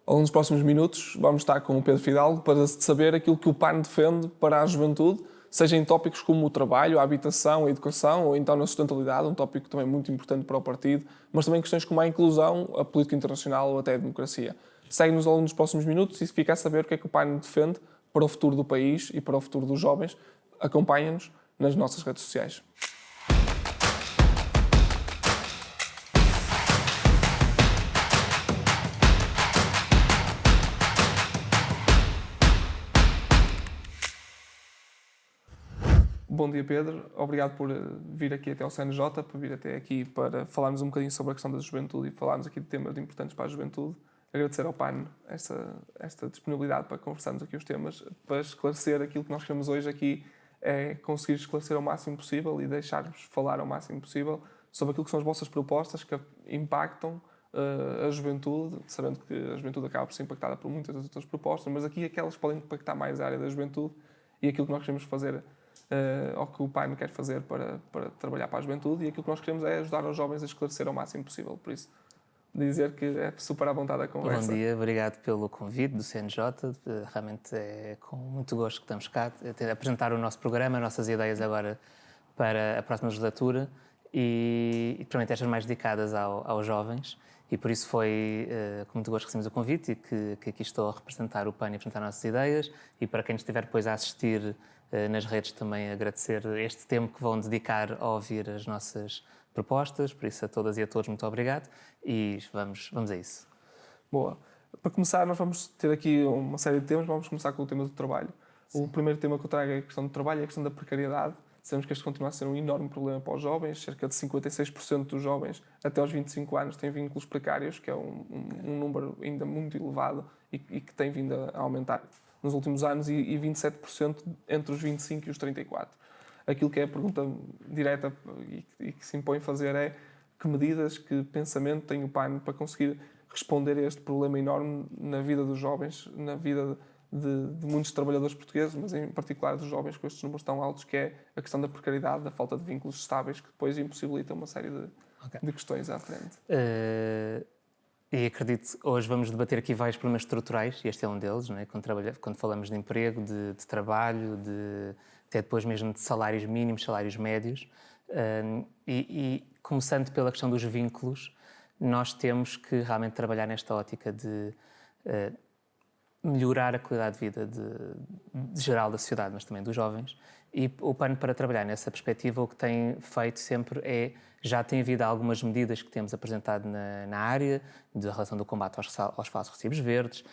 Ao longo dos próximos minutos vamos estar com o Pedro Fidalgo para saber aquilo que o PAN defende para a juventude, seja em tópicos como o trabalho, a habitação, a educação ou então na sustentabilidade, um tópico também muito importante para o partido, mas também questões como a inclusão, a política internacional ou até a democracia. Segue-nos ao longo dos próximos minutos e fica a saber o que é que o PAN defende para o futuro do país e para o futuro dos jovens. Acompanha-nos nas nossas redes sociais. Bom dia, Pedro. Obrigado por vir aqui até ao CNJ, por vir até aqui para falarmos um bocadinho sobre a questão da juventude e falarmos aqui de temas importantes para a juventude. Agradecer ao PAN esta disponibilidade para conversarmos aqui os temas, para esclarecer aquilo que nós queremos hoje aqui, é conseguir esclarecer ao máximo possível e deixar-vos falar ao máximo possível sobre aquilo que são as vossas propostas que impactam a juventude, sabendo que a juventude acaba por ser impactada por muitas das outras propostas, mas aqui aquelas que podem impactar mais a área da juventude e aquilo que nós queremos fazer ao que o PAN quer fazer para trabalhar para a juventude, e aquilo que nós queremos é ajudar os jovens a esclarecer ao máximo possível. Por isso, dizer que é super à vontade a conversa. Bom dia, obrigado pelo convite do CNJ. Realmente é com muito gosto que estamos cá a apresentar o nosso programa, as nossas ideias agora para a próxima legislatura e provavelmente estas mais dedicadas aos jovens. E por isso foi com muito gosto que recebemos o convite e que aqui estou a representar o PAN e apresentar as nossas ideias. E para quem estiver depois a assistir nas redes, também agradecer este tempo que vão dedicar a ouvir as nossas propostas. Por isso, a todas e a todos, muito obrigado. E vamos a isso. Boa. Para começar, nós vamos ter aqui uma série de temas. Vamos começar com o tema do trabalho. Sim. O primeiro tema que eu trago é a questão do trabalho e a questão da precariedade. Sabemos que este continua a ser um enorme problema para os jovens. Cerca de 56% dos jovens até aos 25 anos têm vínculos precários, que é um número ainda muito elevado e que tem vindo a aumentar nos últimos anos, e 27% entre os 25 e os 34. Aquilo que é a pergunta direta e que se impõe fazer é: que medidas, que pensamento tem o PAN para conseguir responder a este problema enorme na vida dos jovens, na vida de muitos trabalhadores portugueses, mas em particular dos jovens com estes números tão altos, que é a questão da precariedade, da falta de vínculos estáveis, que depois impossibilita uma série de questões à frente. E acredito que hoje vamos debater aqui vários problemas estruturais, e este é um deles, não é? Quando falamos de emprego, de trabalho, até depois mesmo de salários mínimos, salários médios. E começando pela questão dos vínculos, nós temos que realmente trabalhar nesta ótica de melhorar a qualidade de vida de geral da sociedade, mas também dos jovens. E o PAN, para trabalhar nessa perspectiva, o que tem feito sempre já tem havido algumas medidas que temos apresentado na área, de relação do combate aos falsos recibos verdes,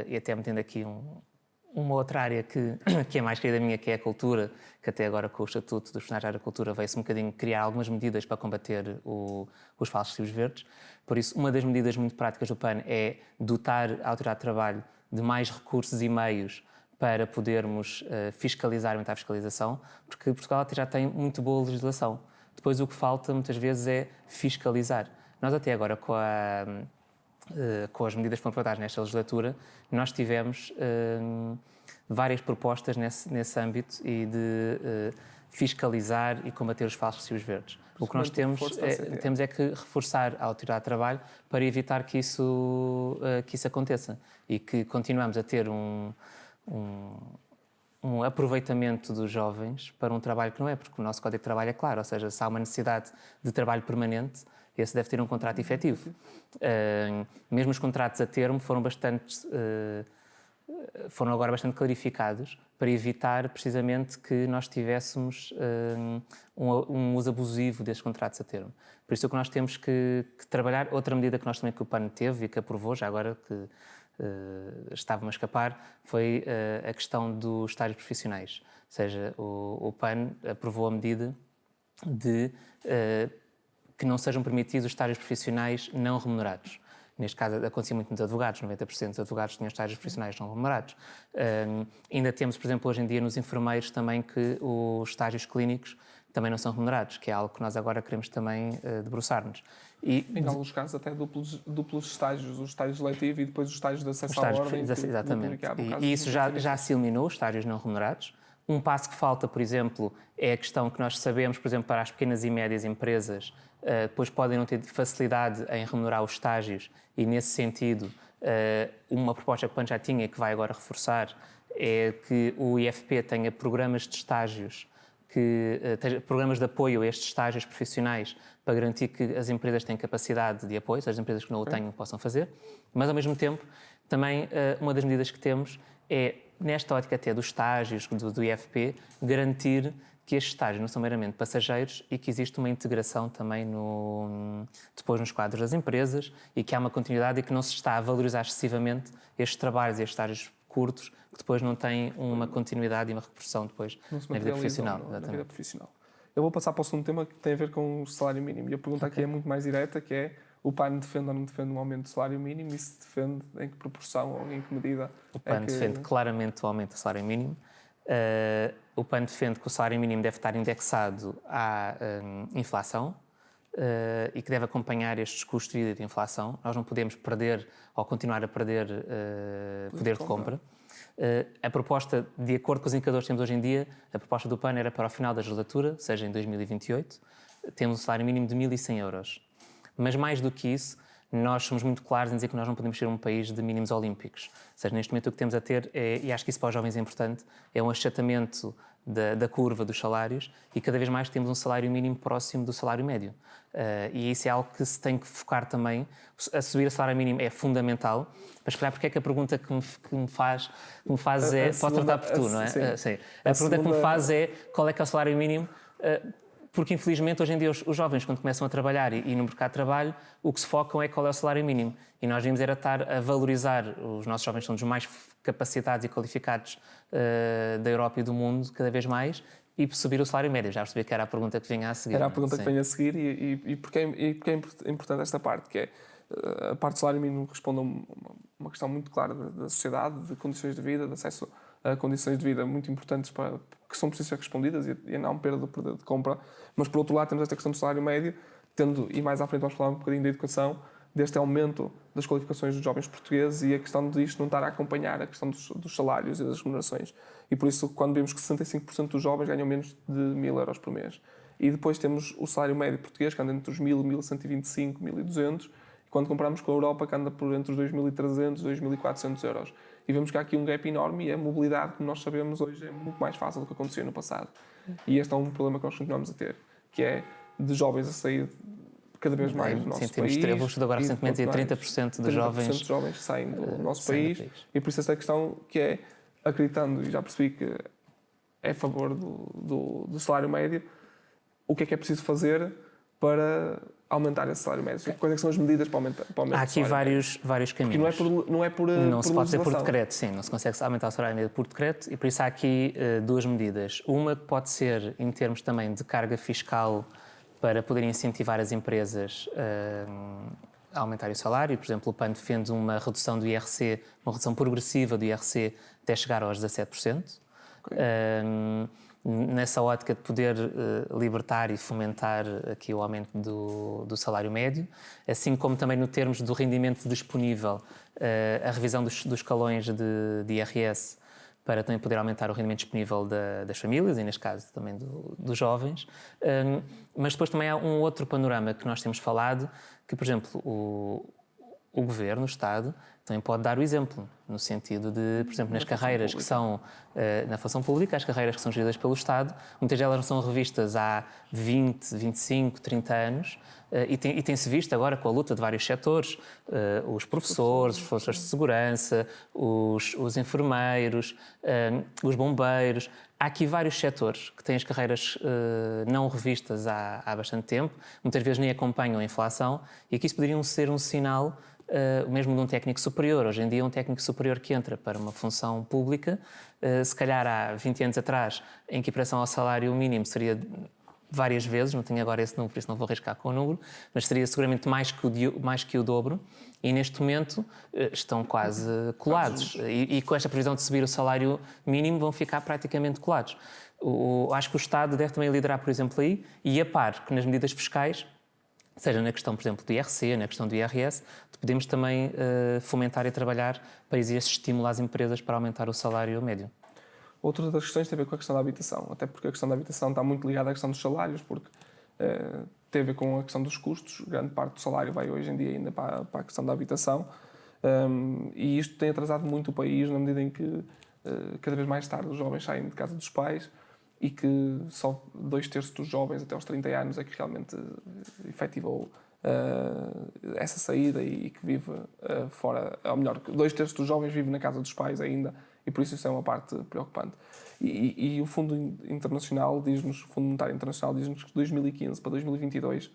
e até metendo aqui uma outra área que é mais querida minha, que é a cultura, que até agora com o Estatuto dos Funcionários da Cultura veio-se um bocadinho criar algumas medidas para combater os falsos recibos verdes. Por isso, uma das medidas muito práticas do PAN é dotar a Autoridade de Trabalho de mais recursos e meios para podermos fiscalizar, aumentar a fiscalização, porque Portugal até já tem muito boa legislação. Depois o que falta muitas vezes é fiscalizar. Nós até agora, com as medidas que foram aprovadas nesta legislatura, nós tivemos várias propostas nesse âmbito e de fiscalizar e combater os falsos recibos verdes. O que nós temos é que reforçar a Autoridade de Trabalho para evitar que isso aconteça e que continuamos a ter um aproveitamento dos jovens para um trabalho que não é, porque o nosso Código de Trabalho é claro, ou seja, se há uma necessidade de trabalho permanente, esse deve ter um contrato efetivo. Mesmo os contratos a termo foram agora bastante clarificados para evitar precisamente que nós tivéssemos um uso abusivo desses contratos a termo. Por isso é que nós temos que trabalhar. Outra medida que o PAN teve e que aprovou, já agora que estava-me a escapar, foi a questão dos estágios profissionais. Ou seja, o PAN aprovou a medida de que não sejam permitidos os estágios profissionais não remunerados. Neste caso, acontecia muito nos advogados, 90% dos advogados tinham estágios profissionais não remunerados. Ainda temos, por exemplo, hoje em dia nos enfermeiros também que os estágios clínicos também não são remunerados, que é algo que nós agora queremos também debruçar-nos. E, em alguns casos, até duplos estágios, o estágio seletivo e depois os estágios de acesso à ordem. Exatamente. E isso já se eliminou, os estágios não remunerados. Um passo que falta, por exemplo, é a questão que nós sabemos, por exemplo, para as pequenas e médias empresas, depois podem não ter facilidade em remunerar os estágios e, nesse sentido, Uma proposta que o PAN já tinha e que vai agora reforçar é que o IFP tenha programas de estágios, programas de apoio a estes estágios profissionais para garantir que as empresas têm capacidade de apoio, as empresas que não o tenham possam fazer, mas ao mesmo tempo também uma das medidas que temos é, nesta ótica até dos estágios do IFP, garantir que estes estágios não são meramente passageiros e que existe uma integração também depois nos quadros das empresas e que há uma continuidade e que não se está a valorizar excessivamente estes trabalhos e estes estágios curtos que depois não têm uma continuidade e uma repercussão depois na vida profissional. Na vida profissional. Eu vou passar para o segundo tema que tem a ver com o salário mínimo. E a pergunta aqui é muito mais direta, que é: o PAN defende ou não defende um aumento do salário mínimo, e se defende, em que proporção ou em que medida? O PAN defende claramente o aumento do salário mínimo. O PAN defende que o salário mínimo deve estar indexado à inflação e que deve acompanhar estes custos de vida e de inflação. Nós não podemos perder ou continuar a perder poder de compra. A proposta, de acordo com os indicadores que temos hoje em dia, a proposta do PAN era para o final da legislatura, seja em 2028, temos um salário mínimo de 1.100 euros. Mas mais do que isso, nós somos muito claros em dizer que nós não podemos ser um país de mínimos olímpicos. Ou seja, neste momento o que temos a ter, e acho que isso para os jovens é importante, é um achatamento da curva dos salários e cada vez mais temos um salário mínimo próximo do salário médio. E isso é algo que se tem que focar também. A subir o salário mínimo é fundamental, mas claro, porque é que a pergunta que me faz é... Pode tratar por tu, não é? Sim. A pergunta que me faz é qual é que é o salário mínimo... Porque, infelizmente, hoje em dia os jovens, quando começam a trabalhar e no mercado de trabalho, o que se focam é qual é o salário mínimo. E nós vimos era estar a valorizar, os nossos jovens são dos mais capacitados e qualificados da Europa e do mundo, cada vez mais, e subir o salário médio. Já percebi que era a pergunta que vinha a seguir. Era a pergunta que vinha a seguir e porque é importante esta parte, que é a parte do salário mínimo responde a uma questão muito clara da sociedade, de condições de vida, de acesso a condições de vida muito importantes que são precisas ser respondidas e não perda do poder de compra. Mas, por outro lado, temos esta questão do salário médio, e mais à frente vamos falar um bocadinho da educação, deste aumento das qualificações dos jovens portugueses e a questão disto não estar a acompanhar a questão dos salários e das remunerações. E por isso, quando vemos que 65% dos jovens ganham menos de 1.000 euros por mês. E depois temos o salário médio português, que anda entre os 1.000, 1.125, 1.200, e quando comparamos com a Europa, que anda por entre os 2.300 e 2.400 euros. E vemos que há aqui um gap enorme e a mobilidade, como nós sabemos hoje, é muito mais fácil do que acontecia no passado. E este é um problema que nós continuamos a ter, que é de jovens a sair cada vez mais do nosso país. Vou estudar agora recentemente dizer 30% dos jovens saem do nosso país. E por isso esta questão que é, acreditando, e já percebi que é a favor do salário médio, o que é preciso fazer para aumentar esse salário médio? Quais é que são as medidas para aumentar Há aqui vários caminhos. Porque não se pode ser por decreto, sim, não se consegue aumentar o salário médio por decreto e por isso há aqui duas medidas. Uma que pode ser em termos também de carga fiscal para poder incentivar as empresas a aumentar o salário. Por exemplo, o PAN defende uma redução do IRC, uma redução progressiva do IRC até chegar aos 17%. Okay. Nessa ótica de poder libertar e fomentar aqui o aumento do salário médio, assim como também no termos do rendimento disponível, a revisão dos escalões de IRS para também poder aumentar o rendimento disponível das famílias e, neste caso, também dos jovens. Mas depois também há um outro panorama que nós temos falado, que, por exemplo, o Governo, o Estado, também pode dar o exemplo, no sentido de, por exemplo, nas carreiras que são na função pública, as carreiras que são geridas pelo Estado, muitas delas não são revistas há 20, 25, 30 anos e tem-se visto agora com a luta de vários setores, os professores, as forças de segurança, os enfermeiros, os bombeiros. Há aqui vários setores que têm as carreiras não revistas há bastante tempo, muitas vezes nem acompanham a inflação e aqui isso poderia ser um sinal mesmo de um técnico superior. Hoje em dia, um técnico superior que entra para uma função pública, se calhar há 20 anos atrás, em que a equiparação ao salário mínimo seria várias vezes, não tenho agora esse número, por isso não vou arriscar com o número, mas seria seguramente mais que o dobro, e neste momento estão quase colados. E com esta previsão de subir o salário mínimo vão ficar praticamente colados. Acho que o Estado deve também liderar, por exemplo, aí, e a par que nas medidas fiscais, seja na questão, por exemplo, do IRC, na questão do IRS, podemos também fomentar e trabalhar para exigir esse estímulo às empresas para aumentar o salário médio. Outra das questões tem a ver com a questão da habitação, até porque a questão da habitação está muito ligada à questão dos salários, porque tem a ver com a questão dos custos, grande parte do salário vai hoje em dia ainda para a questão da habitação, E isto tem atrasado muito o país na medida em que cada vez mais tarde os jovens saem de casa dos pais e que só 2/3 dos jovens até aos 30 anos é que realmente efetivou essa saída e que vive fora, ou melhor, 2/3 dos jovens vivem na casa dos pais ainda, e por isso é uma parte preocupante. E o Fundo Internacional diz-nos, o Fundo Monetário Internacional diz-nos que de 2015 para 2022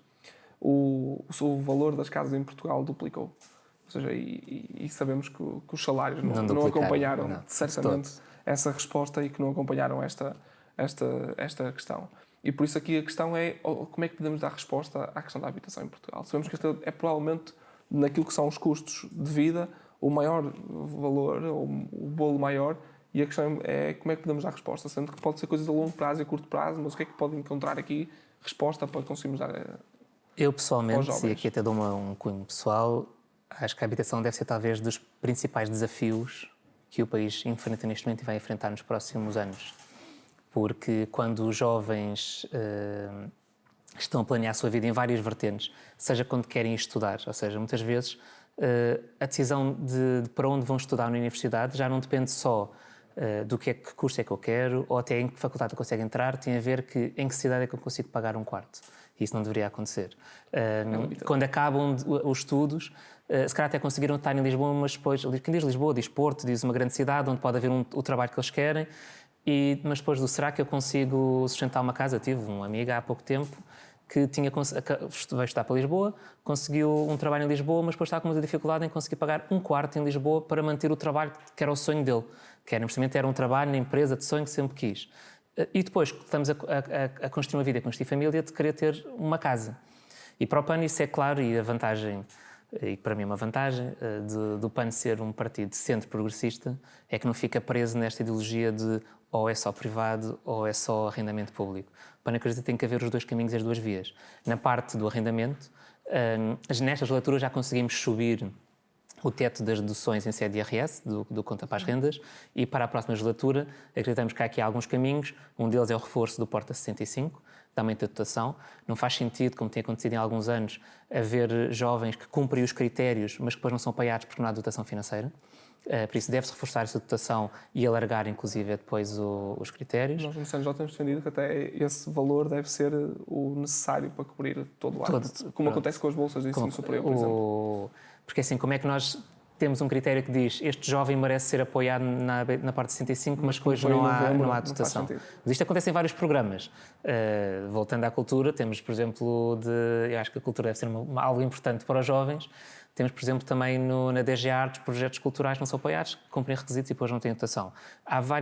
o valor das casas em Portugal duplicou. Ou seja, e sabemos que os salários não acompanharam certamente essa resposta e que não acompanharam esta questão. E por isso aqui a questão é como é que podemos dar resposta à questão da habitação em Portugal. Sabemos que este é provavelmente, naquilo que são os custos de vida, o maior valor, ou o bolo maior, e a questão é como é que podemos dar resposta, sendo que pode ser coisas a longo prazo e a curto prazo, mas o que é que pode encontrar aqui resposta para conseguirmos dar Eu pessoalmente, e aqui até dou um cunho pessoal, acho que a habitação deve ser talvez dos principais desafios que o país enfrenta neste momento e vai enfrentar nos próximos anos. Porque quando os jovens estão a planear a sua vida em várias vertentes, seja quando querem estudar, ou seja, muitas vezes a decisão de para onde vão estudar na universidade já não depende só do que curso é que eu quero ou até em que faculdade eu consigo entrar, tem a ver em que cidade é que eu consigo pagar um quarto. Isso não deveria acontecer. Quando acabam os estudos, se calhar até conseguiram estar em Lisboa, mas depois, quem diz Lisboa, diz Porto, diz uma grande cidade onde pode haver o trabalho que eles querem, mas depois será que eu consigo sustentar uma casa? Eu tive uma amiga há pouco tempo que veio estudar para Lisboa, conseguiu um trabalho em Lisboa, mas depois estava com muita dificuldade em conseguir pagar um quarto em Lisboa para manter o trabalho que era o sonho dele, que era um trabalho na empresa de sonho que sempre quis. E depois estamos a construir uma vida, a construir família, de querer ter uma casa. E para o PAN isso é claro, e a vantagem, e para mim é uma vantagem, do PAN ser um partido de centro progressista, é que não fica preso nesta ideologia de ou é só privado ou é só arrendamento público. O PAN acredita que tem que haver os dois caminhos e as duas vias. Na parte do arrendamento, nestas leituras já conseguimos subir o teto das deduções em sede de IRS, do Conta para as Rendas, e para a próxima legislatura acreditamos que há aqui alguns caminhos. Um deles é o reforço do Porta 65, da aumento da dotação. Não faz sentido, como tem acontecido em alguns anos, haver jovens que cumprem os critérios, mas que depois não são pagados porque não há dotação financeira. Por isso deve-se reforçar essa dotação e alargar, inclusive, depois os critérios. Nós no CNJ temos defendido que até esse valor deve ser o necessário para cobrir todo o ano, como acontece com as bolsas de ensino superior, por exemplo. Porque assim, como é que nós temos um critério que diz este jovem merece ser apoiado na parte de 65, mas depois não há dotação. Mas isto acontece em vários programas. Voltando à cultura, temos, por exemplo, eu acho que a cultura deve ser algo importante para os jovens. Temos, por exemplo, também na DG Artes, projetos culturais que não são apoiados, que cumprem requisitos e depois não têm dotação.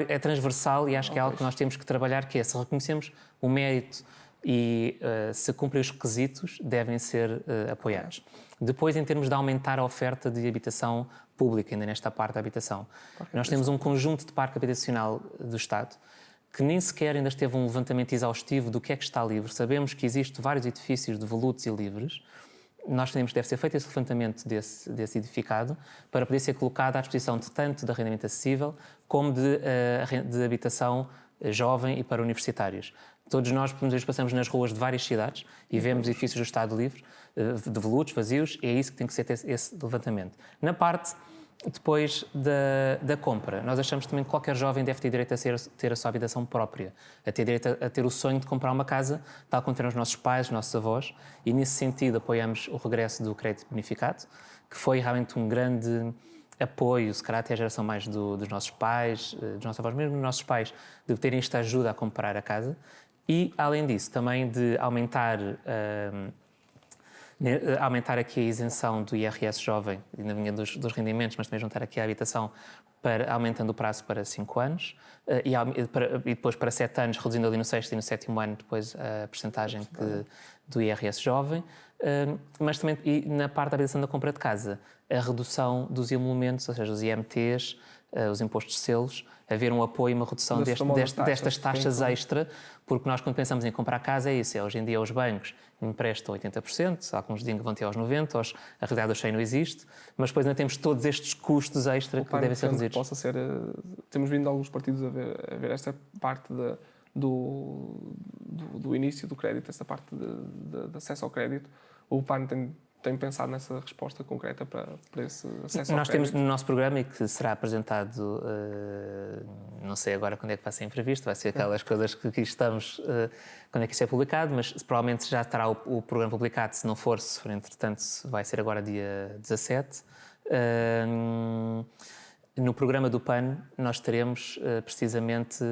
É transversal e acho que é algo que nós temos que trabalhar, que é, se reconhecemos o mérito e se cumprem os requisitos, devem ser apoiados. Depois, em termos de aumentar a oferta de habitação pública, ainda nesta parte da habitação, nós temos um conjunto de parque habitacional do Estado que nem sequer ainda esteve um levantamento exaustivo do que é que está livre. Sabemos que existem vários edifícios devolutos e livres. Nós temos, deve ser feito esse levantamento desse edificado para poder ser colocado à disposição tanto de arrendamento acessível como de habitação jovem e para universitários. Todos nós passamos nas ruas de várias cidades e vemos edifícios do Estado livre, devolutos, vazios, e é isso que tem que ser esse levantamento. Na parte depois da compra, nós achamos também que qualquer jovem deve ter direito a ter a sua habitação própria, a ter direito a ter o sonho de comprar uma casa, tal como tiveram os nossos pais, os nossos avós, e nesse sentido apoiamos o regresso do crédito bonificado, que foi realmente um grande apoio, se calhar até a geração mais dos nossos pais, dos nossos avós, mesmo dos nossos pais, de terem esta ajuda a comprar a casa. E, além disso, também de aumentar aqui a isenção do IRS jovem, na linha dos rendimentos, mas também juntar aqui a habitação, aumentando o prazo para 5 anos e depois para 7 anos, reduzindo ali no 6º e no 7º ano depois a percentagem do IRS jovem, mas também na parte da habitação da compra de casa, a redução dos emolumentos, ou seja, os IMTs, os impostos de selos, haver um apoio e uma redução destas taxas extra, porque nós quando pensamos em comprar casa é isso, hoje em dia os bancos emprestam 80%, alguns dizem que vão ter aos 90%, a realidade do cheio não existe, mas depois ainda temos todos estes custos extra que devem ser reduzidos. Possa ser, temos vindo alguns partidos a ver esta parte do início do crédito, esta parte de acesso ao crédito. O PAN tem tem pensado nessa resposta concreta para esse acesso ao Nós temos crédito? no nosso programa, e que será apresentado, não sei agora quando é que vai ser imprevisto, vai ser aquelas coisas que aqui estamos, quando é que isto é publicado, mas provavelmente já estará o programa publicado, se for entretanto, vai ser agora dia 17. No programa do PAN, nós teremos precisamente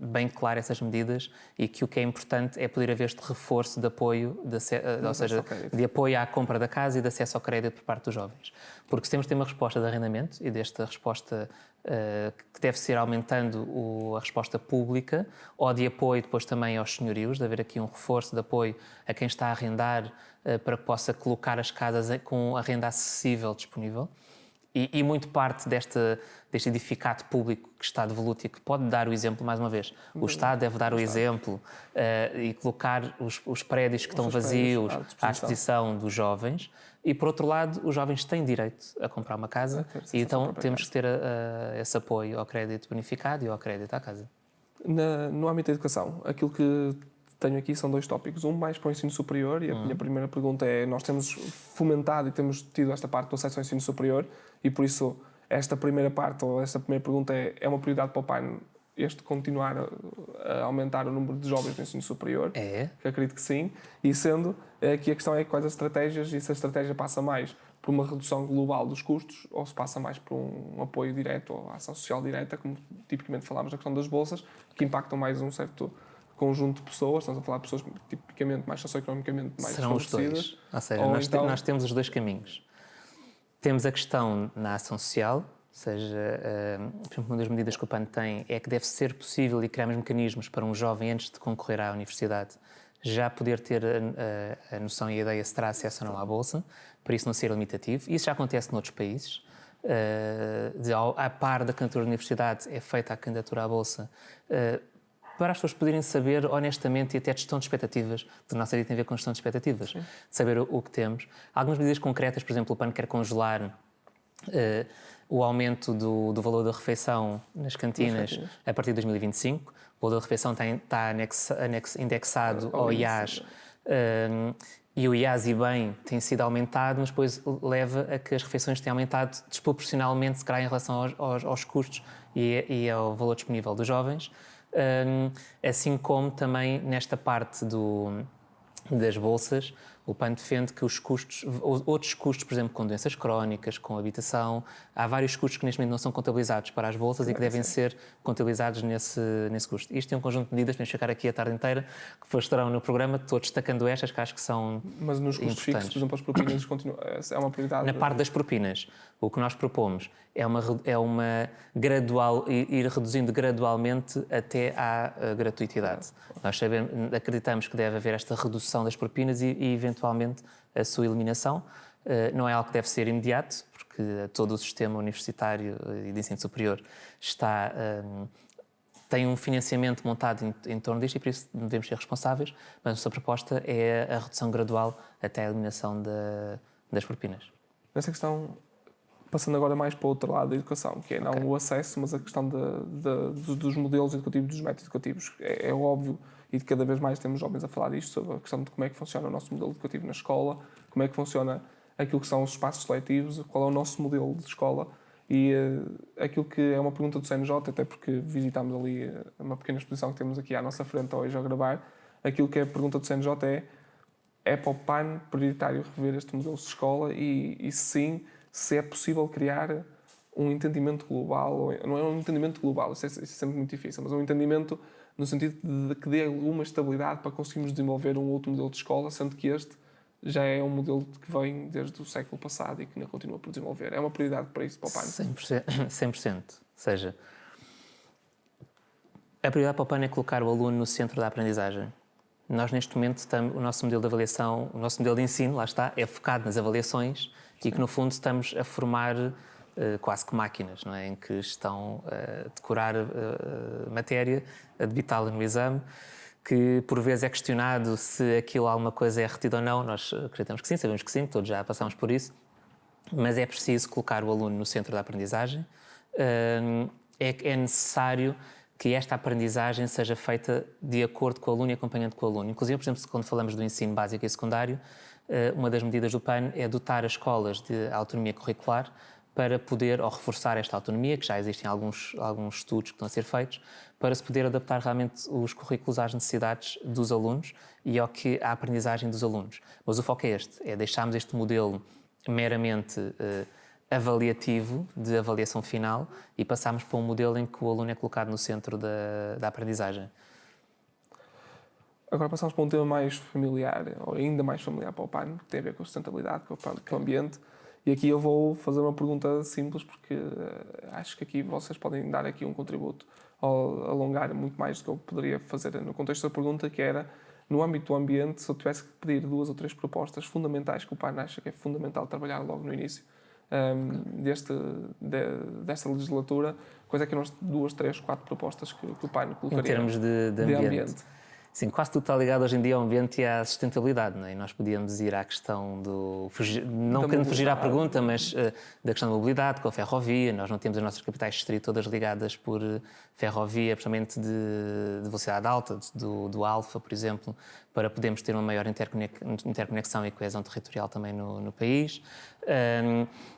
bem claro essas medidas e que o que é importante é poder haver este reforço de apoio, ou seja, de apoio à compra da casa e de acesso ao crédito por parte dos jovens. Porque se temos de ter uma resposta de arrendamento e desta resposta que deve ser aumentando a resposta pública ou de apoio depois também aos senhorios, de haver aqui um reforço de apoio a quem está a arrendar para que possa colocar as casas com a renda acessível disponível. E muito parte deste edificado público que está devoluto e que pode dar o exemplo, mais uma vez. O Estado deve dar o exemplo e colocar os prédios que estão vazios à disposição dos jovens. E, por outro lado, os jovens têm direito a comprar uma casa e então temos que ter esse apoio ao crédito bonificado e ao crédito à casa. No âmbito da educação, aquilo que tenho aqui são 2 tópicos. Um mais para o ensino superior, e a minha primeira pergunta é: nós temos fomentado e temos tido esta parte do acesso ao ensino superior, e por isso esta primeira parte, ou esta primeira pergunta é uma prioridade para o PAN continuar a aumentar o número de jovens no ensino superior? É? Que acredito que sim. E sendo, aqui a questão é quais as estratégias, e se a estratégia passa mais por uma redução global dos custos ou se passa mais por um apoio direto ou ação social direta, como tipicamente falámos na questão das bolsas, que impactam mais um certo conjunto de pessoas. Estamos a falar de pessoas tipicamente mais socioeconomicamente mais desfavorecidas. Serão os 2. Ou seja, nós temos os 2 caminhos. Temos a questão na ação social, ou seja, por exemplo, uma das medidas que o PAN tem é que deve ser possível e criarmos mecanismos para um jovem, antes de concorrer à universidade, já poder ter a noção e a ideia se terá acesso ou não à bolsa, para isso não ser limitativo. Isso já acontece noutros países. À par da candidatura à universidade é feita a candidatura à bolsa, para as pessoas poderem saber honestamente e até gestão de expectativas, porque a nossa vida tem a ver com gestão de expectativas, de saber o que temos. Algumas medidas concretas, por exemplo, o PAN quer congelar o aumento do valor da refeição nas cantinas a partir de 2025. O valor da refeição está indexado ao IAS, e o IAS e bem tem sido aumentado, mas depois leva a que as refeições tenham aumentado desproporcionalmente, se calhar, em relação aos custos e ao valor disponível dos jovens. Assim como também nesta parte das bolsas, o PAN defende que os custos, outros custos, por exemplo, com doenças crónicas, com habitação, há vários custos que neste momento não são contabilizados para as bolsas e que devem ser contabilizados nesse custo. Isto é um conjunto de medidas, podemos ficar aqui a tarde inteira, que depois estarão no programa, estou destacando estas que acho que são Mas nos custos fixos, por exemplo, as propinas é uma prioridade? Na parte das propinas, o que nós propomos é uma gradual, ir reduzindo gradualmente até à gratuitidade. Nós acreditamos que deve haver esta redução das propinas e eventualmente a sua eliminação. Não é algo que deve ser imediato, porque todo o sistema universitário e de ensino superior tem um financiamento montado em torno disto e por isso devemos ser responsáveis, mas a nossa proposta é a redução gradual até a eliminação das propinas. Nessa questão, passando agora mais para o outro lado da educação, que é não o acesso, mas a questão dos modelos educativos, dos métodos educativos. É óbvio, e cada vez mais temos jovens a falar disto, sobre a questão de como é que funciona o nosso modelo educativo na escola, como é que funciona aquilo que são os espaços seletivos, qual é o nosso modelo de escola. E aquilo que é uma pergunta do CNJ, até porque visitámos ali uma pequena exposição que temos aqui à nossa frente hoje a gravar, aquilo que é a pergunta do CNJ é para o PAN prioritário rever este modelo de escola e sim, se é possível criar um entendimento global, não é um entendimento global, isso é sempre muito difícil, mas um entendimento no sentido de que dê alguma estabilidade para conseguirmos desenvolver um outro modelo de escola, sendo que este já é um modelo que vem desde o século passado e que ainda continua por desenvolver. É uma prioridade para isso, para o PAN? 100%. Ou seja, a prioridade para o PAN é colocar o aluno no centro da aprendizagem. Nós, neste momento, o nosso modelo de avaliação, o nosso modelo de ensino, lá está, é focado nas avaliações e que, no fundo, estamos a formar quase que máquinas, não é? Em que estão a decorar matéria, a debitá-la no exame, que por vezes é questionado se aquilo alguma coisa é retido ou não. Nós acreditamos que sim, sabemos que sim, todos já passamos por isso, mas é preciso colocar o aluno no centro da aprendizagem. É necessário que esta aprendizagem seja feita de acordo com o aluno e acompanhando com o aluno. Inclusive, por exemplo, quando falamos do ensino básico e secundário, uma das medidas do PAN é dotar as escolas de autonomia curricular para poder, ou reforçar esta autonomia, que já existem alguns estudos que estão a ser feitos, para se poder adaptar realmente os currículos às necessidades dos alunos e à aprendizagem dos alunos. Mas o foco é este, é deixarmos este modelo meramente avaliativo, de avaliação final, e passarmos para um modelo em que o aluno é colocado no centro da aprendizagem. Agora passamos para um tema mais familiar, ou ainda mais familiar para o PAN, que tem a ver com a sustentabilidade, com o ambiente. E aqui eu vou fazer uma pergunta simples, porque acho que aqui vocês podem dar aqui um contributo ou alongar muito mais do que eu poderia fazer no contexto da pergunta, que era, no âmbito do ambiente, se eu tivesse que pedir 2 ou 3 propostas fundamentais que o PAN acha que é fundamental trabalhar logo no início desta legislatura, quais é que eram as 2, 3, 4 propostas que o PAN colocaria em termos de ambiente? Sim, quase tudo está ligado hoje em dia ao ambiente e à sustentabilidade, não é? E nós podíamos ir à questão não querendo fugir à pergunta, mas da questão da mobilidade, com a ferrovia. Nós não temos as nossas capitais de distrito todas ligadas por ferrovia, principalmente de velocidade alta, do Alfa, por exemplo, para podermos ter uma maior interconexão e coesão territorial também no país.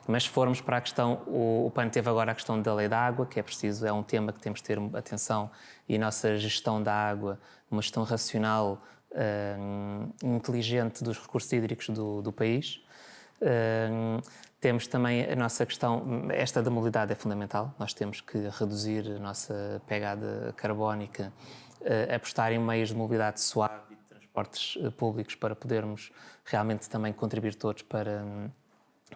Mas se formos para a questão, o PAN teve agora a questão da lei da água, que é um tema que temos de ter atenção, e a nossa gestão da água, uma gestão racional, inteligente dos recursos hídricos do país. Temos também a nossa questão, esta da mobilidade é fundamental, nós temos que reduzir a nossa pegada carbónica, apostar em meios de mobilidade suave e de transportes públicos para podermos realmente também contribuir todos para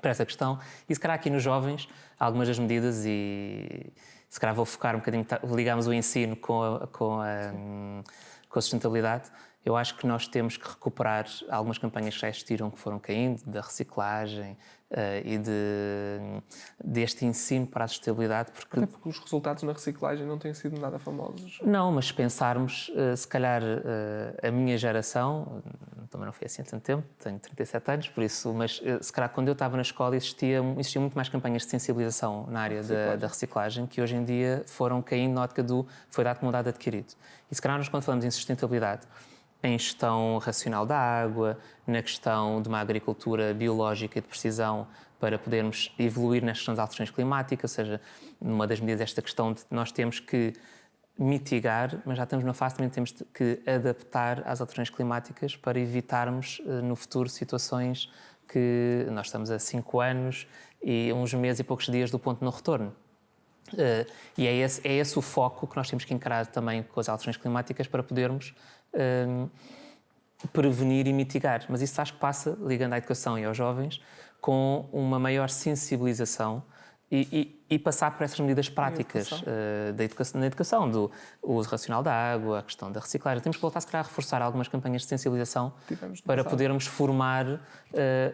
essa questão. E se calhar aqui nos jovens, algumas das medidas, e se calhar vou focar um bocadinho, ligamos o ensino com a sustentabilidade. Eu acho que nós temos que recuperar algumas campanhas que já existiram, que foram caindo, da reciclagem e deste ensino para a sustentabilidade. Até porque os resultados na reciclagem não têm sido nada famosos. Não, mas se pensarmos, se calhar a minha geração, também não foi assim há tanto tempo, tenho 37 anos, por isso, mas se calhar quando eu estava na escola existiam muito mais campanhas de sensibilização na área da reciclagem, que hoje em dia foram caindo na ótica foi dado como dado adquirido. E se calhar nós, quando falamos em sustentabilidade, em gestão racional da água, na questão de uma agricultura biológica e de precisão para podermos evoluir nas questões de alterações climáticas, ou seja, numa das medidas esta questão de nós temos que mitigar, mas já estamos na fase também temos que adaptar às alterações climáticas para evitarmos no futuro situações que nós estamos há 5 anos e uns meses e poucos dias do ponto de não retorno. E é esse o foco que nós temos que encarar também com as alterações climáticas para podermos prevenir e mitigar. Mas isso acho que passa, ligando à educação e aos jovens, com uma maior sensibilização e passar por essas medidas práticas na educação, do uso racional da água, a questão da reciclagem. Temos que voltar, se calhar, a reforçar algumas campanhas de sensibilização para podermos formar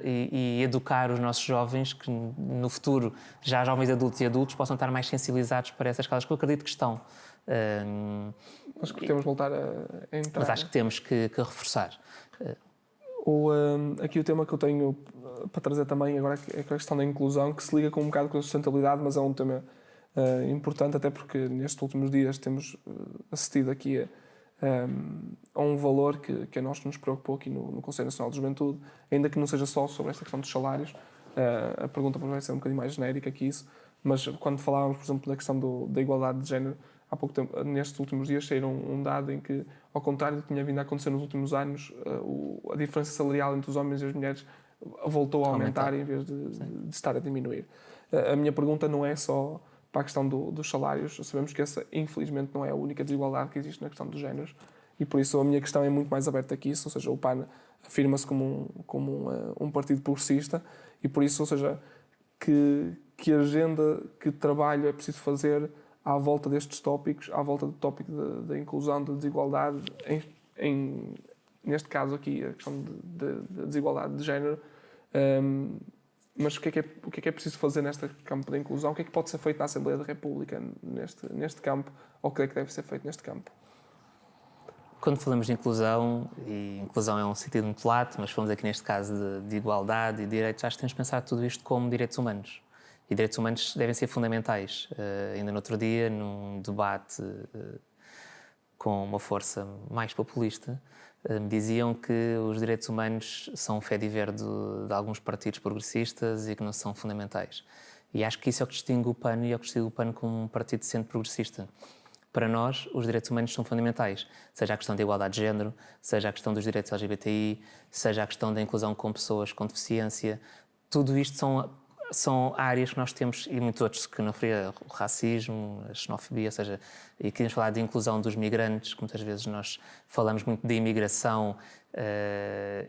e educar os nossos jovens que, no futuro, já jovens adultos e adultos, possam estar mais sensibilizados para essas causas, que eu acredito que estão. Acho que temos de voltar a entrar. Mas acho que temos que reforçar. Aqui o tema que eu tenho para trazer também agora é a questão da inclusão, que se liga com um bocado com a sustentabilidade, mas é um tema importante, até porque nestes últimos dias temos assistido aqui a um valor que a nós nos preocupou aqui no Conselho Nacional de Juventude, ainda que não seja só sobre esta questão dos salários. A pergunta vai ser um bocadinho mais genérica que isso, mas quando falávamos, por exemplo, da questão da igualdade de género, há pouco tempo, nestes últimos dias, saíram um dado em que, ao contrário do que tinha vindo a acontecer nos últimos anos, a diferença salarial entre os homens e as mulheres voltou a aumentar em vez de estar a diminuir. A minha pergunta não é só para a questão dos salários. Sabemos que essa, infelizmente, não é a única desigualdade que existe na questão dos géneros, e por isso a minha questão é muito mais aberta que isso. Ou seja, o PAN afirma-se como um partido progressista, e por isso, ou seja, que agenda, que trabalho é preciso fazer à volta destes tópicos, à volta do tópico da inclusão, da desigualdade, neste caso aqui, a questão da desigualdade de género. Mas o que é preciso fazer neste campo da inclusão? O que é que pode ser feito na Assembleia da República neste campo? Ou o que é que deve ser feito neste campo? Quando falamos de inclusão, e inclusão é um sentido muito lato, mas falamos aqui neste caso de igualdade e direitos, acho que temos de pensar tudo isto como direitos humanos. E direitos humanos devem ser fundamentais. Ainda no outro dia, num debate com uma força mais populista, me diziam que os direitos humanos são um fé de alguns partidos progressistas e que não são fundamentais. E acho que isso é o que distingue o PAN e é o que distingue o PAN como um partido centro-progressista. Para nós, os direitos humanos são fundamentais, seja a questão da igualdade de género, seja a questão dos direitos LGBTI, seja a questão da inclusão com pessoas com deficiência. Tudo isto são áreas que nós temos, e muitos outros que não referia, o racismo, a xenofobia, ou seja, e queremos falar de inclusão dos migrantes, que muitas vezes nós falamos muito de imigração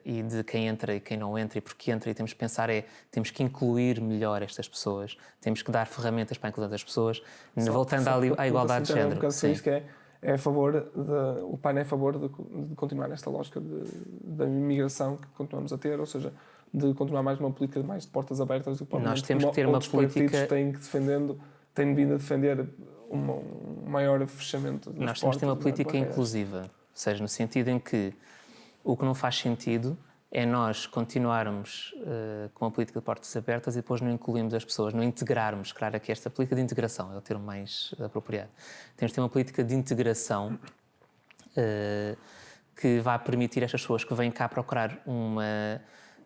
e de quem entra e quem não entra e porque entra, e temos que pensar temos que incluir melhor estas pessoas, temos que dar ferramentas para a inclusão das pessoas, voltando à igualdade de género. Sim. Isso que é a favor o PAN é a favor de continuar nesta lógica da imigração que continuamos a ter, ou seja, de continuar mais uma política mais de portas abertas do que nós temos que ter uma política têm vindo a defender um maior fechamento das nós temos que ter uma política barreiras. inclusiva, ou seja, no sentido em que o que não faz sentido é nós continuarmos com a política de portas abertas e depois não incluirmos as pessoas, não integrarmos. Claro que esta política de integração é o termo mais apropriado. Temos que ter uma política de integração que vá permitir a estas pessoas que vêm cá procurar uma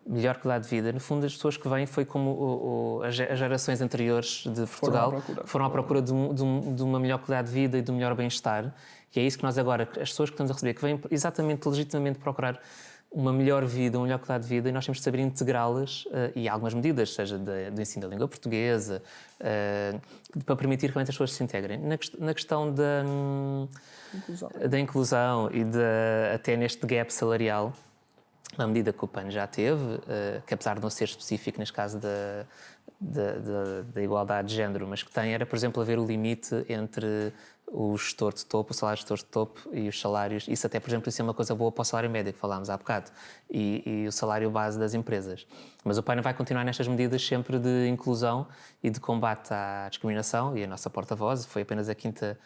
melhor qualidade de vida. No fundo, as pessoas que vêm foi como as gerações anteriores de Portugal foram à procura de uma melhor qualidade de vida e de um melhor bem-estar. E é isso que nós agora, as pessoas que estamos a receber, que vêm exatamente, legitimamente procurar uma melhor vida, uma melhor qualidade de vida, e nós temos de saber integrá-las e algumas medidas, seja do ensino da língua portuguesa, para permitir que realmente as pessoas se integrem. Na questão da inclusão e até neste gap salarial, uma medida que o PAN já teve, que apesar de não ser específico neste caso da igualdade de género, mas que tem, era, por exemplo, haver o limite entre o gestor de topo, o salário de gestor de topo e os salários. Isso até, por exemplo, isso é uma coisa boa para o salário médio, que falámos há bocado, e o salário base das empresas. Mas o PAN vai continuar nestas medidas sempre de inclusão e de combate à discriminação, e a nossa porta-voz foi apenas a quinta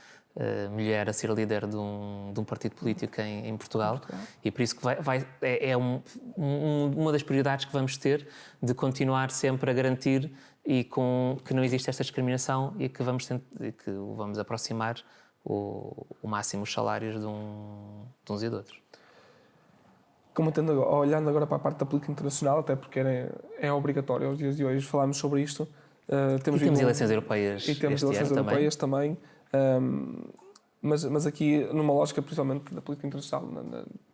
mulher a ser líder de um partido político em Portugal, e por isso que uma das prioridades que vamos ter de continuar sempre a garantir que não existe esta discriminação e que vamos aproximar o máximo os salários de uns e de outros. Olhando agora para a parte da política internacional, até porque é obrigatório aos dias de hoje falarmos sobre isto. Temos eleições europeias e temos eleições europeias também. Mas aqui, numa lógica principalmente da política internacional,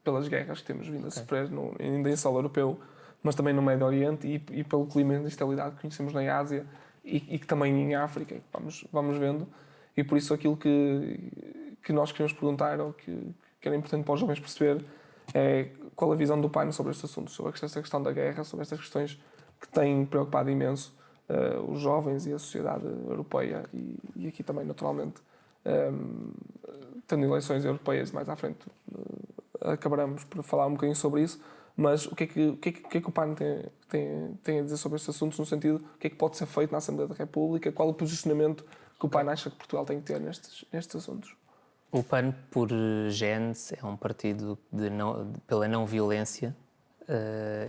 pelas guerras que temos vindo a sofrer, ainda em solo europeu, mas também no Médio Oriente e pelo clima de instabilidade que conhecemos na Ásia e que também em África, que vamos vendo. E por isso aquilo que nós queremos perguntar, ou que era importante para os jovens perceber, é qual a visão do PAN sobre este assunto, sobre esta questão da guerra, sobre estas questões que têm preocupado imenso os jovens e a sociedade europeia e aqui também, naturalmente, tendo eleições europeias mais à frente, acabaremos por falar um bocadinho sobre isso, mas o que é que o PAN tem a dizer sobre estes assuntos, no sentido, o que é que pode ser feito na Assembleia da República, qual o posicionamento que o PAN acha que Portugal tem que ter nestes assuntos? O PAN, por gênese, é um partido pela não-violência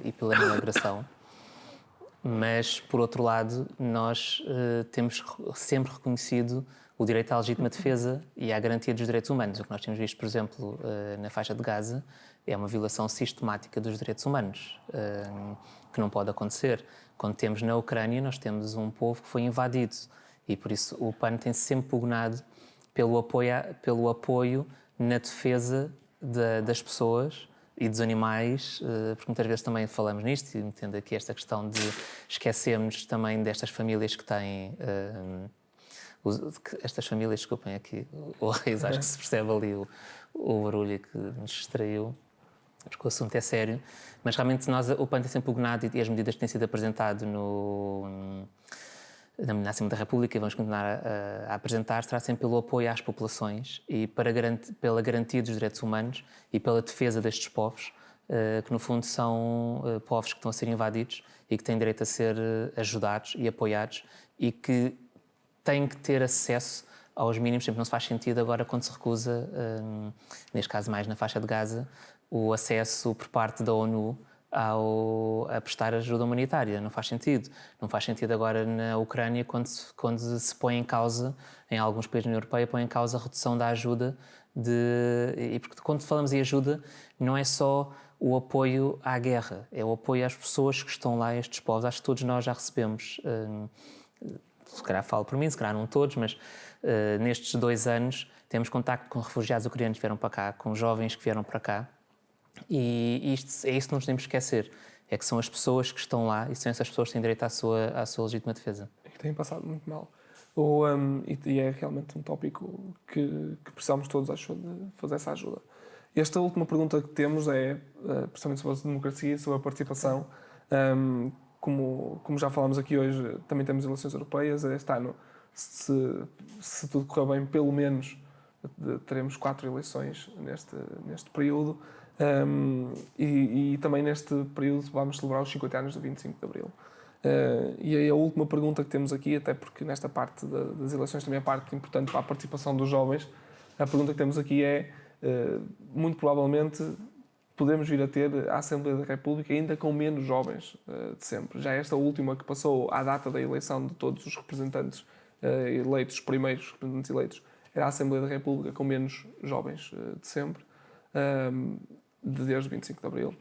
e pela não-agressão. Mas, por outro lado, nós temos sempre reconhecido o direito à legítima defesa e à garantia dos direitos humanos. O que nós temos visto, por exemplo, na faixa de Gaza, é uma violação sistemática dos direitos humanos, que não pode acontecer. Quando temos na Ucrânia, nós temos um povo que foi invadido e, por isso, o PAN tem sempre pugnado pelo apoio na defesa das pessoas e dos animais, porque muitas vezes também falamos nisto e entendo aqui esta questão de esquecermos também destas famílias que têm... estas famílias, desculpem aqui o riso, acho que se percebe ali o barulho que nos distraiu, porque o assunto é sério, mas realmente o PAN tem sempre pugnado e as medidas que têm sido apresentadas na Assembleia da República e vamos continuar a apresentar, será sempre pelo apoio às populações e pela garantia dos direitos humanos e pela defesa destes povos, que no fundo são povos que estão a ser invadidos e que têm direito a ser ajudados e apoiados e que têm que ter acesso aos mínimos. Sempre não se faz sentido agora quando se recusa, neste caso mais na faixa de Gaza, o acesso por parte da ONU a prestar ajuda humanitária. Não faz sentido. Não faz sentido agora na Ucrânia quando se põe em causa, em alguns países da União Europeia, põe em causa a redução da ajuda e porque quando falamos em ajuda, não é só o apoio à guerra, é o apoio às pessoas que estão lá, estes povos. Acho que todos nós já recebemos, se calhar falo por mim, se calhar não todos, mas nestes 2 anos temos contacto com refugiados ucranianos que vieram para cá, com jovens que vieram para cá, e é isso que nos temos que esquecer, é que são as pessoas que estão lá e são essas pessoas que têm direito à sua legítima defesa. E que têm passado muito mal. E é realmente um tópico que precisamos todos, acho, de fazer essa ajuda. Esta última pergunta que temos é, precisamente sobre a democracia e sobre a participação. Como já falámos aqui hoje, também temos eleições europeias. Este ano, se tudo correr bem, pelo menos teremos 4 eleições neste período. E também neste período vamos celebrar os 50 anos do 25 de Abril. E aí a última pergunta que temos aqui, até porque nesta parte das eleições também é parte importante para a participação dos jovens, a pergunta que temos aqui é, muito provavelmente, podemos vir a ter a Assembleia da República ainda com menos jovens de sempre. Já esta última que passou à data da eleição de todos os representantes eleitos, os primeiros representantes eleitos, era a Assembleia da República com menos jovens de sempre, desde o 25 de Abril.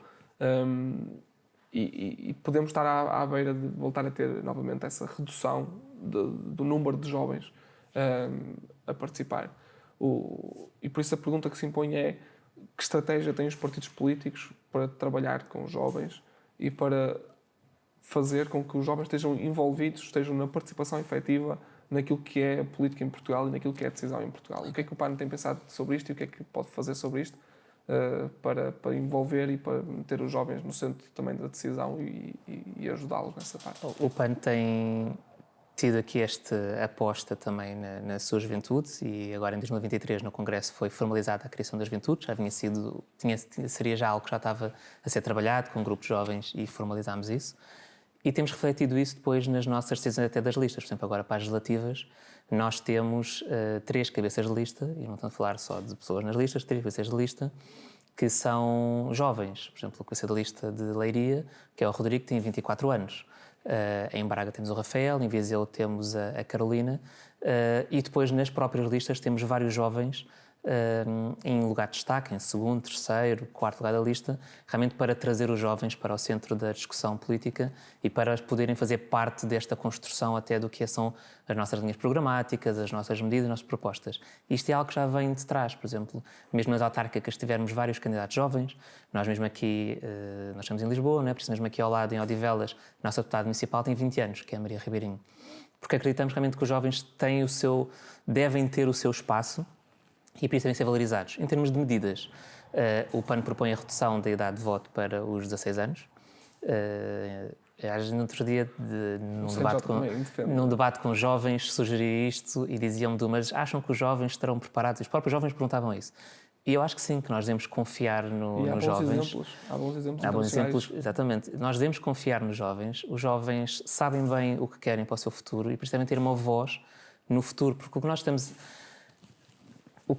E podemos estar à beira de voltar a ter novamente essa redução do número de jovens a participar. E por isso a pergunta que se impõe é: que estratégia têm os partidos políticos para trabalhar com os jovens e para fazer com que os jovens estejam envolvidos, estejam na participação efetiva naquilo que é a política em Portugal e naquilo que é a decisão em Portugal? O que é que o PAN tem pensado sobre isto e o que é que pode fazer sobre isto para envolver e para meter os jovens no centro também da decisão e ajudá-los nessa parte? O PAN tem tido aqui esta aposta também na sua juventude e agora em 2023 no Congresso foi formalizada a criação da juventude, seria já algo que já estava a ser trabalhado com grupos jovens e formalizámos isso. E temos refletido isso depois nas nossas decisões até das listas. Por exemplo, agora para as legislativas, nós temos 3 cabeças de lista, e não estamos a falar só de pessoas nas listas, 3 cabeças de lista, que são jovens. Por exemplo, a cabeça de lista de Leiria, que é o Rodrigo, que tem 24 anos. Em Braga temos o Rafael, em Viseu temos a Carolina, e depois nas próprias listas temos vários jovens em lugar de destaque, em segundo, terceiro, quarto lugar da lista, realmente para trazer os jovens para o centro da discussão política e para poderem fazer parte desta construção até do que são as nossas linhas programáticas, as nossas medidas, as nossas propostas. Isto é algo que já vem de trás, por exemplo, mesmo nas autárquicas tivemos vários candidatos jovens, nós mesmo aqui, nós estamos em Lisboa, não é? Por isso mesmo aqui ao lado, em Odivelas, a nossa deputada municipal tem 20 anos, que é a Maria Ribeirinho, porque acreditamos realmente que os jovens devem ter o seu espaço e por isso devem ser valorizados. Em termos de medidas, o PAN propõe a redução da idade de voto para os 16 anos. No outro dia, num debate com jovens, sugeri isto e diziam-me, mas acham que os jovens estarão preparados? Os próprios jovens perguntavam isso. E eu acho que sim, que nós devemos confiar nos jovens. Há bons exemplos. Há bons exemplos, exatamente. Nós devemos confiar nos jovens. Os jovens sabem bem o que querem para o seu futuro e por isso devem ter uma voz no futuro, porque o que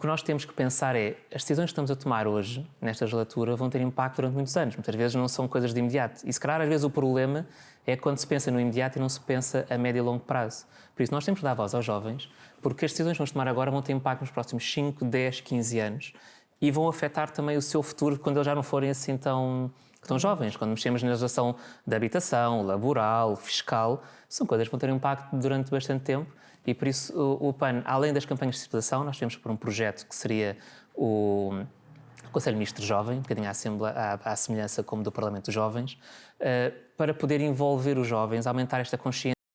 nós temos que pensar é, as decisões que estamos a tomar hoje, nesta legislatura, vão ter impacto durante muitos anos. Muitas vezes não são coisas de imediato. E se calhar, às vezes, o problema é quando se pensa no imediato e não se pensa a médio e longo prazo. Por isso, nós temos que dar voz aos jovens, porque as decisões que vamos tomar agora vão ter impacto nos próximos 5, 10, 15 anos e vão afetar também o seu futuro quando eles já não forem assim tão jovens. Quando mexemos na legislação da habitação, laboral, fiscal, são coisas que vão ter impacto durante bastante tempo. E por isso o PAN, além das campanhas de sensibilização, nós temos por um projeto que seria o Conselho Misto Jovem, um bocadinho à semelhança como do Parlamento dos Jovens, para poder envolver os jovens, aumentar esta consciência